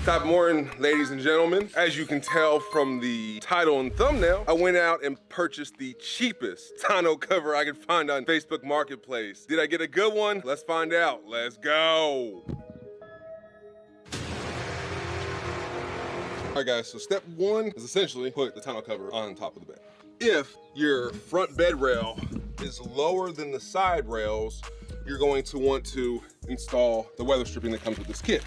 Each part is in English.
Top morning, ladies and gentlemen. As you can tell from the title and thumbnail, I went out and purchased the cheapest tonneau cover I could find on Facebook Marketplace. Did I get a good one? Let's find out. Let's go. All right, guys, so step one is essentially put the tonneau cover on top of the bed. If your front bed rail is lower than the side rails, you're going to want to install the weather stripping that comes with this kit.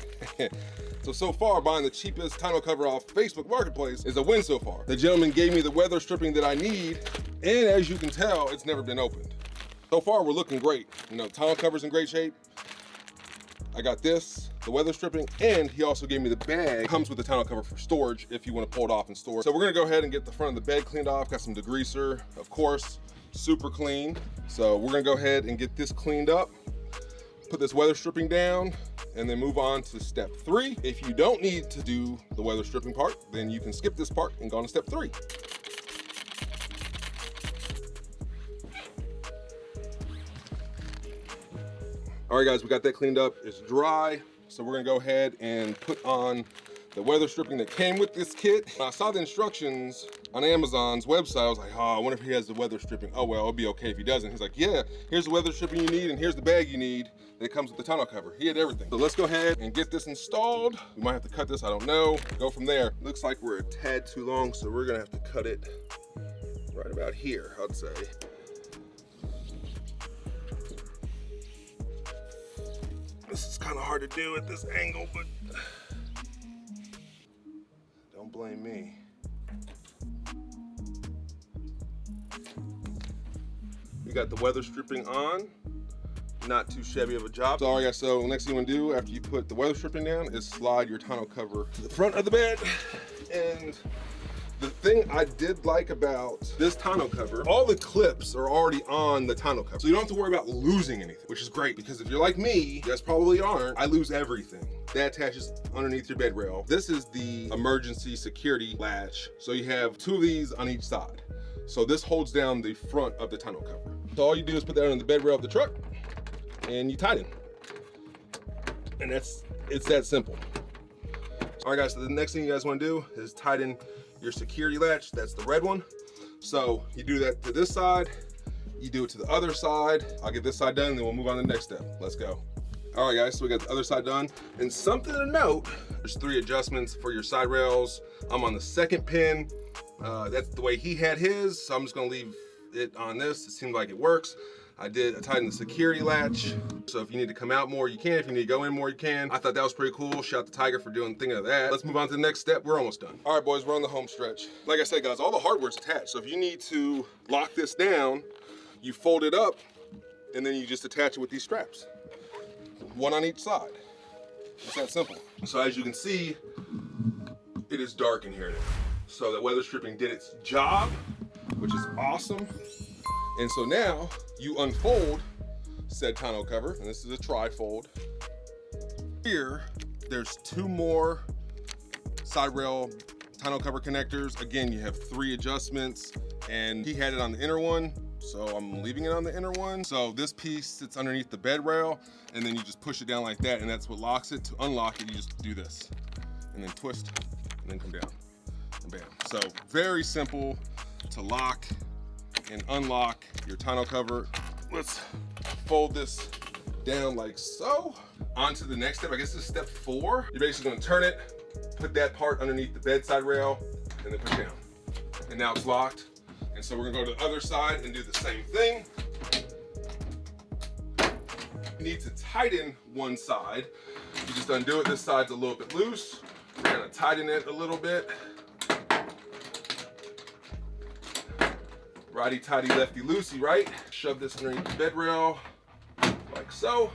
So far, buying the cheapest tonneau cover off Facebook Marketplace is a win so far. The gentleman gave me the weather stripping that I need, and as you can tell, it's never been opened. So far, we're looking great. You know, tonneau cover's in great shape. I got this, the weather stripping, and he also gave me the bag. It comes with the tonneau cover for storage if you want to pull it off and store it. So we're gonna go ahead and get the front of the bed cleaned off. Got some degreaser, of course, super clean. So we're gonna go ahead and get this cleaned up, put this weather stripping down, and then move on to step 3. If you don't need to do the weather stripping part, then you can skip this part and go on to step 3. All right, guys, we got that cleaned up. It's dry. So we're gonna go ahead and put on the weather stripping that came with this kit. When I saw the instructions on Amazon's website, I was like, oh, I wonder if he has the weather stripping. Oh, well, it'll be okay if he doesn't. He's like, yeah, here's the weather stripping you need, and here's the bag you need that comes with the tonneau cover. He had everything. So let's go ahead and get this installed. We might have to cut this, I don't know. Go from there. Looks like we're a tad too long, so we're gonna have to cut it right about here, I'd say. This is kind of hard to do at this angle, but don't blame me. We got the weather stripping on. Not too shabby of a job. So, all right, guys, so next thing you want to do after you put the weather stripping down is slide your tonneau cover to the front of the bed. And the thing I did like about this tonneau cover, all the clips are already on the tonneau cover. So you don't have to worry about losing anything, which is great, because if you're like me, you guys probably aren't, I lose everything. That attaches underneath your bed rail. This is the emergency security latch. So you have 2 of these on each side. So this holds down the front of the tonneau cover. So all you do is put that on the bed rail of the truck and you tighten. And it's that simple. All right, guys, so the next thing you guys want to do is tighten your security latch. That's the red one. So you do that to this side, you do it to the other side. I'll get this side done, and then we'll move on to the next step. Let's go. All right, guys, so we got the other side done. And something to note, there's 3 adjustments for your side rails. I'm on the 2nd pin. That's the way he had his, so I'm just gonna leave it on this. It seemed like it works. I tightened the security latch. So if you need to come out more, you can. If you need to go in more, you can. I thought that was pretty cool. Shout out to Tyger for doing the thing of that. Let's move on to the next step. We're almost done. All right, boys, we're on the home stretch. Like I said, guys, all the hardware's attached. So if you need to lock this down, you fold it up, and then you just attach it with these straps. 1 on each side. It's that simple. So as you can see, it is dark in here now. So that weather stripping did its job, which is awesome. And so now you unfold said tonneau cover, and this is a tri-fold. Here, there's 2 more side rail tonneau cover connectors. Again, you have 3 adjustments, and he had it on the inner one, so I'm leaving it on the inner one. So this piece sits underneath the bed rail, and then you just push it down like that, and that's what locks it. To unlock it, you just do this, and then twist, and then come down, and bam. So very simple to lock and unlock your tonneau cover. Let's fold this down like so. On to the next step. I guess this is step 4. You're basically gonna turn it, put that part underneath the bedside rail, and then push down. And now it's locked. And so we're gonna go to the other side and do the same thing. You need to tighten one side. You just undo it. This side's a little bit loose. We're gonna tighten it a little bit. Righty-tighty, lefty-loosey, right? Shove this underneath the bed rail, like so.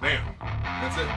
Bam, that's it.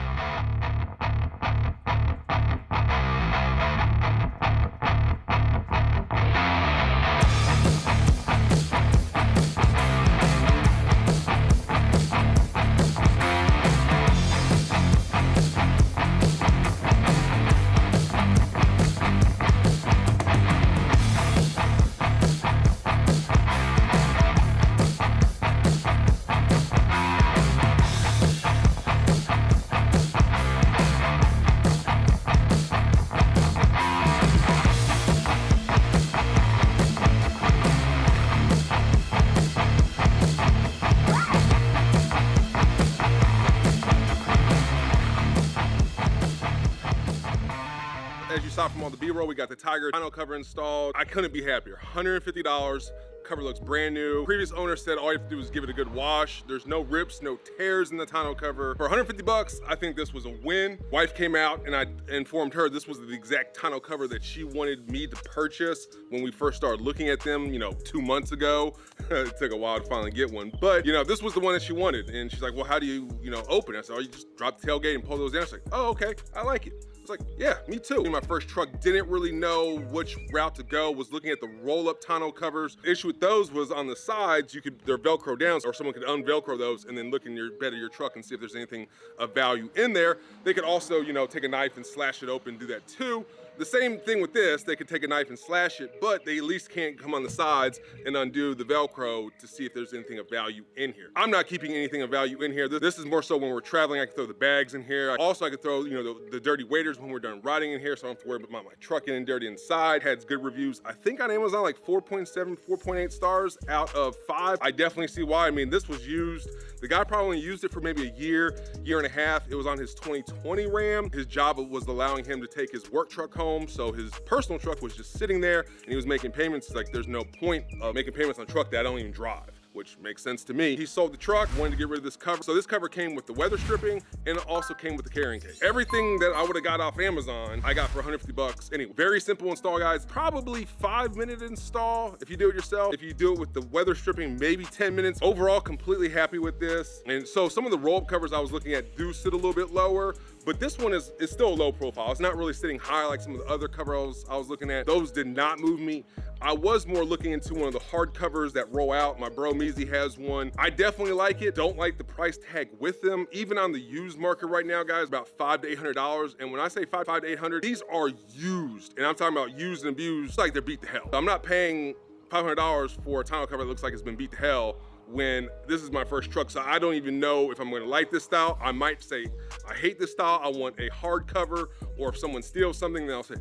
aside from all the B-roll, we got the Tyger tonneau cover installed. I couldn't be happier. $150. Cover looks brand new. Previous owner said all you have to do is give it a good wash. There's no rips, no tears in the tonneau cover. For 150 bucks, I think this was a win. Wife came out and I informed her this was the exact tonneau cover that she wanted me to purchase when we first started looking at them, you know, 2 months ago. It took a while to finally get one, but you know, this was the one that she wanted. And she's like, well, how do you open it? I said, oh, you just drop the tailgate and pull those down. She's like, oh, okay, I like it. Like, yeah, me too. In my first truck, didn't really know which route to go, was looking at the roll-up tonneau covers. The issue with those was on the sides, they're Velcro down, or someone could unvelcro those and then look in your bed of your truck and see if there's anything of value in there. They could also, take a knife and slash it open, do that too. The same thing with this, they could take a knife and slash it, but they at least can't come on the sides and undo the Velcro to see if there's anything of value in here. I'm not keeping anything of value in here. This is more so when we're traveling, I can throw the bags in here. Also, I could throw, the dirty waders when we're done riding in here, so I don't have to worry about my truck getting dirty inside. Had good reviews. I think on Amazon, like 4.7, 4.8 stars out of 5. I definitely see why. I mean, this was used. The guy probably used it for maybe a year and a half. It was on his 2020 Ram. His job was allowing him to take his work truck home, so his personal truck was just sitting there and he was making payments. It's like, there's no point of making payments on a truck that I don't even drive, which makes sense to me. He sold the truck, wanted to get rid of this cover. So this cover came with the weather stripping and it also came with the carrying case. Everything that I would have got off Amazon, I got for 150 bucks. Anyway, very simple install, guys. Probably 5-minute install if you do it yourself. If you do it with the weather stripping, maybe 10 minutes. Overall, completely happy with this. And so some of the roll-up covers I was looking at do sit a little bit lower, but this one is still low profile. It's not really sitting high like some of the other covers I was looking at. Those did not move me. I was more looking into one of the hard covers that roll out. My bro Measy has one. I definitely like it. Don't like the price tag with them. Even on the used market right now, guys, about $500 to $800. And when I say $500 to $800, these are used. And I'm talking about used and abused, like they're beat to hell. I'm not paying $500 for a tonneau cover that looks like it's been beat to hell when this is my first truck, so I don't even know if I'm gonna like this style. I might say, I hate this style, I want a hard cover, or if someone steals something, then I'll say,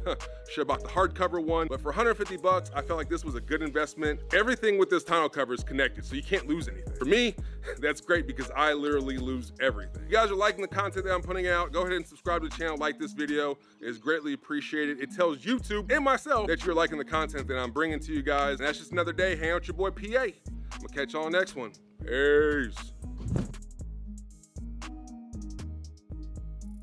should have bought the hard cover one. But for 150 bucks, I felt like this was a good investment. Everything with this tonneau cover is connected, so you can't lose anything. For me, that's great because I literally lose everything. If you guys are liking the content that I'm putting out, go ahead and subscribe to the channel, like this video. It's greatly appreciated. It tells YouTube and myself that you're liking the content that I'm bringing to you guys. And that's just another day. Hang out with your boy PA. I'm gonna catch y'all on the next one. Peace.